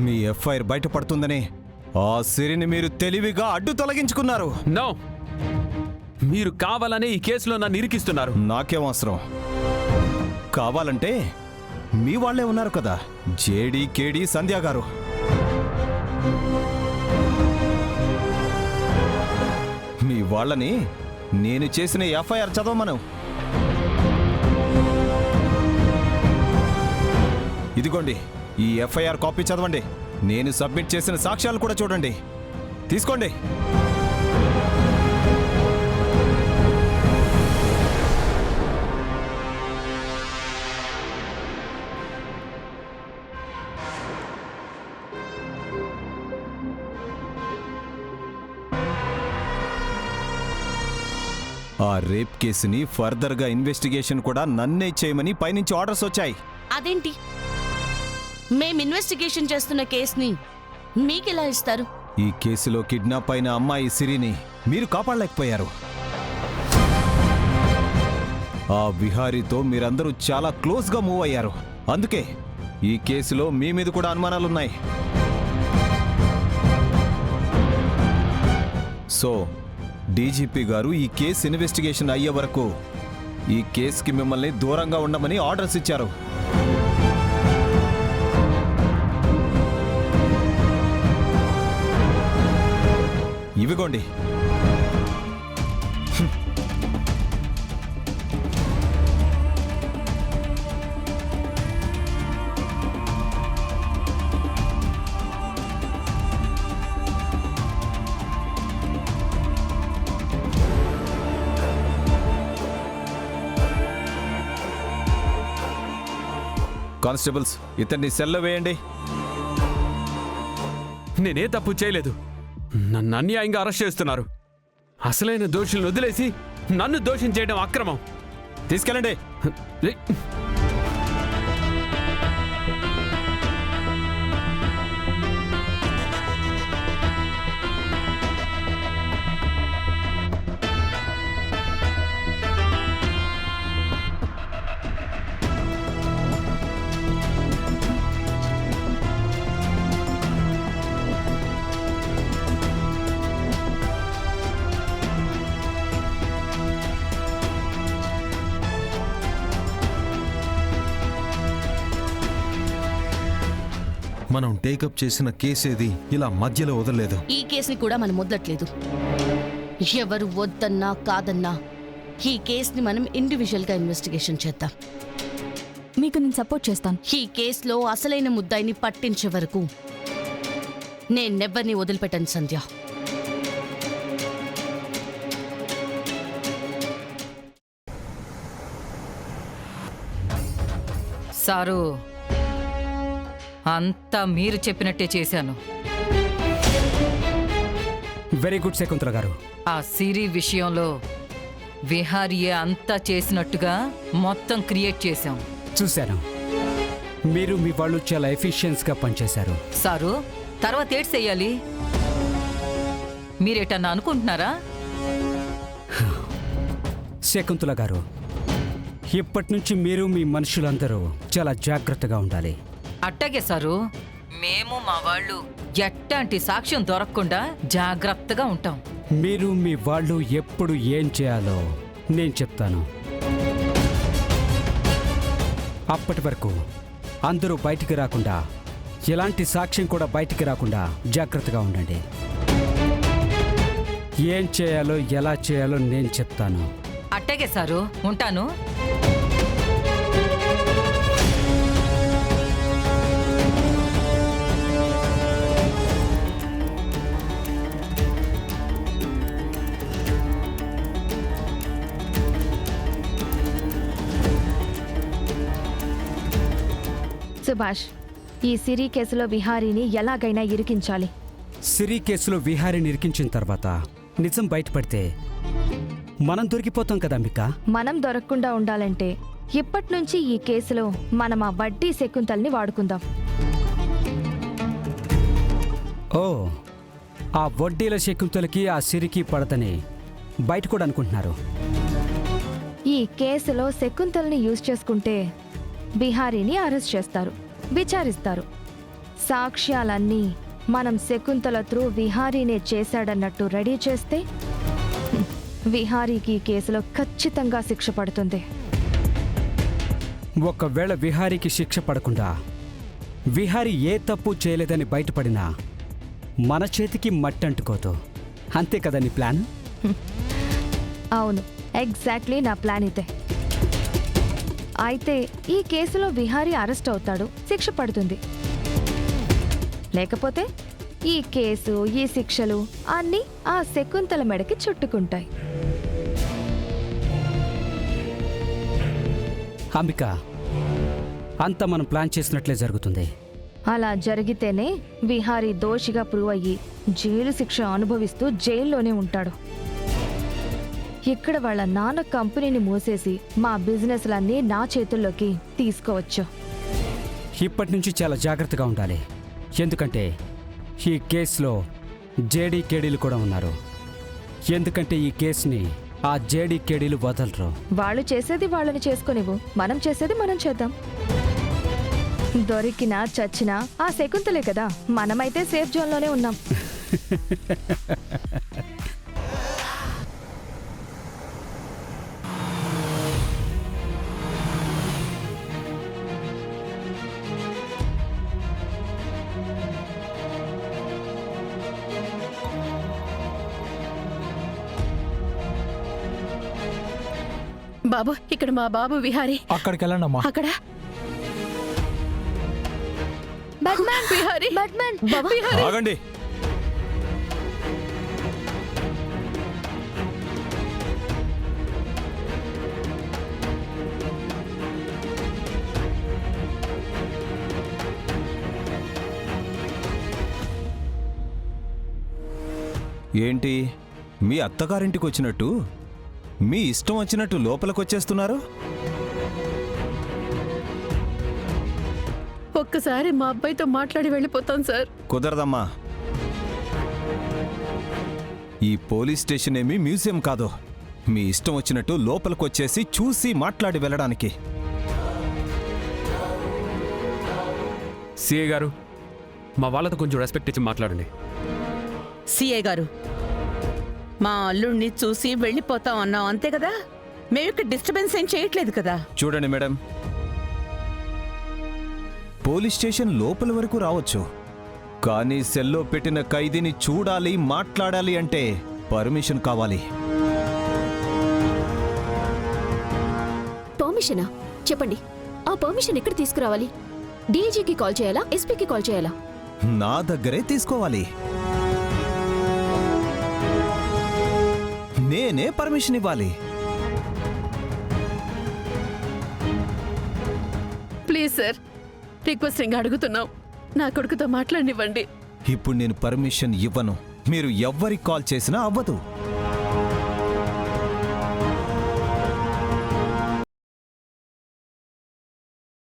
మీ FIR బయటపడుతుందని ఆ సిరిని మీరు తెలివిగా అడ్డు తొలగించుకున్నారు. నో, మీరు కావాలనే ఈ కేసులో నన్ను ఇరికిస్తున్నారు. నాకేం అవసరం? కావాలంటే మీ వాళ్లే ఉన్నారు కదా, జేడి కేడి సంధ్య గారు. మీ వాళ్ళని నేను చేసిన ఎఫ్ఐఆర్ చదవమను. ఇదిగోండి, ఈ ఎఫ్ఐఆర్ కాపీ చదవండి. నేను సబ్మిట్ చేసిన సాక్ష్యాలు కూడా చూడండి. తీసుకోండి. ఆ రేప్ కేసుని ఫర్దర్గా ఇన్వెస్టిగేషన్ కూడా నన్నే చేయమని పైనుంచి ఆర్డర్స్ వచ్చాయి. అదేంటి? మేం ఇన్వెస్టిగేషన్ చేస్తున్న కేసుని మీకెలా ఇస్తారు? ఈ కేసులో కిడ్నాప్ అయిన అమ్మాయి సిరిని మీరు కాపాడలేకపోయారు. ఆ విహారీతో మీరందరూ చాలా క్లోజ్గా మూవ్ అయ్యారు. అందుకే ఈ కేసులో మీ మీద కూడా అనుమానాలున్నాయి. సో డీజీపీ గారు ఈ కేసు ఇన్వెస్టిగేషన్ అయ్యే వరకు ఈ కేసుకి మిమ్మల్ని దూరంగా ఉండమని ఆర్డర్స్ ఇచ్చారు. ఇవిగోండి. కానిస్టేబుల్స్, ఇతన్ని సెల్లో వేయండి. నేనే తప్పు చేయలేదు. నన్ను అన్యాయంగా అరెస్ట్ చేస్తున్నారు. అసలైన దోషులను వదిలేసి నన్ను దోషం చేయడం అక్రమం. తీసుకెళ్ళండి. మనం టేకప్ చేసిన కేసేది ఇలా మధ్యలో వదలలేదు. ఈ కేసుని కూడా మనం వదలట్లేదు. ఎవరు వద్దన్నా కాదన్నా ఈ కేసుని మనం ఇండివిజువల్ గా ఇన్వెస్టిగేషన్ చేద్దాం. మీకు నేను సపోర్ట్ చేస్తాను. ఈ కేసులో అసలైన ముద్దాయిని పట్టించే వరకు నేనెవ్వరిని వదిలిపెట్టాను సంధ్య. సారు, అంతా మీరు చెప్పినట్టే చేశాను. వెరీ గుడ్ శకుంతల గారు. ఆ సిరి విషయంలో విహారీయే అంతా చేసినట్టుగా మొత్తం క్రియేట్ చేశాం. చూశాను, మీరు మీ వాళ్ళు చాలా ఎఫిషియన్స్గా పనిచేశారు. సారు, తర్వాత ఏడ్ చెయ్యాలి? మీరేటన్నా అనుకుంటున్నారా? శకుంతల గారు, ఇప్పటి నుంచి మీరు మీ మనుషులందరూ చాలా జాగ్రత్తగా ఉండాలి. అట్టాగే సారు, మేము మా వాళ్ళు ఎట్టాంటి సాక్ష్యం దొరకకుండా జాగ్రత్తగా ఉంటాం. మీరు మీ వాళ్ళు ఎప్పుడు ఏం చేయాలో నేను చెప్తాను. అప్పటి వరకు అందరూ బయటికి రాకుండా, ఎలాంటి సాక్ష్యం కూడా బయటికి రాకుండా జాగ్రత్తగా ఉండండి. ఏం చేయాలో ఎలా చేయాలో నేను చెప్తాను. అట్టాగే సారు, ఉంటాను. సుభాష్, ఈ సిరి కేసులో విహారీని ఎలాగైనా ఇరికించాలి. సిరి కేసులో విహారీని ఇరికించిన తర్వాత నిజం బయటపడితే మనం దొరికిపోతాం కదా అంబిక. మనం దొరకకుండా ఉండాలంటే ఇప్పటి నుంచి ఈ కేసులో మనం ఆ వడ్డీ శకుంతల్ని వాడుకుందాం. ఓ, ఆ వడ్డీల శకుంతలకి ఆ సిరికి పడదని బయట కూడా అనుకుంటున్నారు. ఈ కేసులో శకుంతల్ని యూజ్ చేసుకుంటే బిహారీని అరెస్ట్ చేస్తారు, విచారిస్తారు. సాక్ష్యాలన్నీ మనం శకుంతల త్రూ విహారీనే చేశాడన్నట్టు రెడీ చేస్తే విహారీకి ఈ కేసులో ఖచ్చితంగా శిక్ష పడుతుంది. ఒకవేళ విహారీకి శిక్ష పడకుండా విహారీ ఏ తప్పు చేయలేదని బయటపడినా మన చేతికి మట్టి అంటుకోదు. అంతే కదా నీ ప్లాన్? అవును, ఎగ్జాక్ట్లీ నా ప్లాన్ ఇదే. అయితే ఈ కేసులో విహారీ అరెస్ట్ అవుతాడు, శిక్ష పడుతుంది. లేకపోతే ఈ కేసు, ఈ శిక్షలు అన్నీ ఆ శకుంతల మెడకి చుట్టుకుంటాయి. అంబిక, అంతా మనం ప్లాన్ చేసినట్లే జరుగుతుంది. అలా జరిగితేనే విహారీ దోషిగా ప్రూవ్ అయ్యి జైలు శిక్ష అనుభవిస్తూ జైల్లోనే ఉంటాడు. ఇక్కడ వాళ్ళ నాన్న కంపెనీని మూసేసి మా బిజినెస్లన్నీ నా చేతుల్లోకి తీసుకోవచ్చు. ఇప్పటి నుంచి చాలా జాగ్రత్తగా ఉండాలి. ఎందుకంటే ఈ కేసులో జేడీకేడీలు కూడా ఉన్నారు. ఎందుకంటే ఈ కేసుని ఆ జేడీకేడీలు వదలరు. వాళ్ళు చేసేది వాళ్ళని చేసుకోనివ్వు, మనం చేసేది మనం చేద్దాం. దొరికినా చచ్చినా ఆ శకుంతలే కదా, మనమైతే సేఫ్ జోన్లోనే ఉన్నాం. బాబు, ఇక్కడ మా బాబు విహారీ. అక్కడికి వెళ్ళండమ్మా. అక్కడ విహారీ. విహారీ. ఆగండి. ఏంటి మీ అత్తగారింటికి వచ్చినట్టు మీ ఇష్టం వచ్చినట్టు లోపలికొచ్చేస్తున్నారు? ఒక్కసారి మా అబ్బాయితో మాట్లాడి వెళ్ళిపోతాం సార్. కుదరదమ్మా. ఈ పోలీస్ స్టేషన్ ఏమీ మ్యూజియం కాదు. మీ ఇష్టం వచ్చినట్టు లోపలికొచ్చేసి చూసి మాట్లాడి వెళ్ళడానికి. సిఏ గారు, మా వాళ్ళతో కొంచెం రెస్పెక్ట్ ఇచ్చి మాట్లాడండి. సిఏ గారు, మా అల్లుడిని చూసి వెళ్ళిపోతాం అన్నాం, అంతే కదా? మేము ఇక్కడ డిస్టర్బెన్స్ ఏం చేయట్లేదు కదా. చూడండి మేడం, పోలీస్ స్టేషన్ లోపల వరకు రావచ్చు, కానీ సెల్లో పెట్టిన ఖైదీని చూడాలి, మాట్లాడాలి అంటే పర్మిషన్ కావాలి. పర్మిషనా? చెప్పండి, ఆ పర్మిషన్ ఎక్కడ తీసుకురావాలి? డీజీకి కాల్ చేయాలా, ఎస్పీకి కాల్ చేయాలా? నా దగ్గరే తీసుకోవాలి. నేనే పర్మిషన్ ఇవ్వాలి. ప్లీజ్ సార్, రిక్వెస్టింగ్ అడుగుతున్నాం, నా కొడుకుతో మాట్లాడినివ్వండి. ఇప్పుడు నేను పర్మిషన్ ఇవ్వను. మీరు ఎవ్వరికి కాల్ చేసినా అవ్వదు.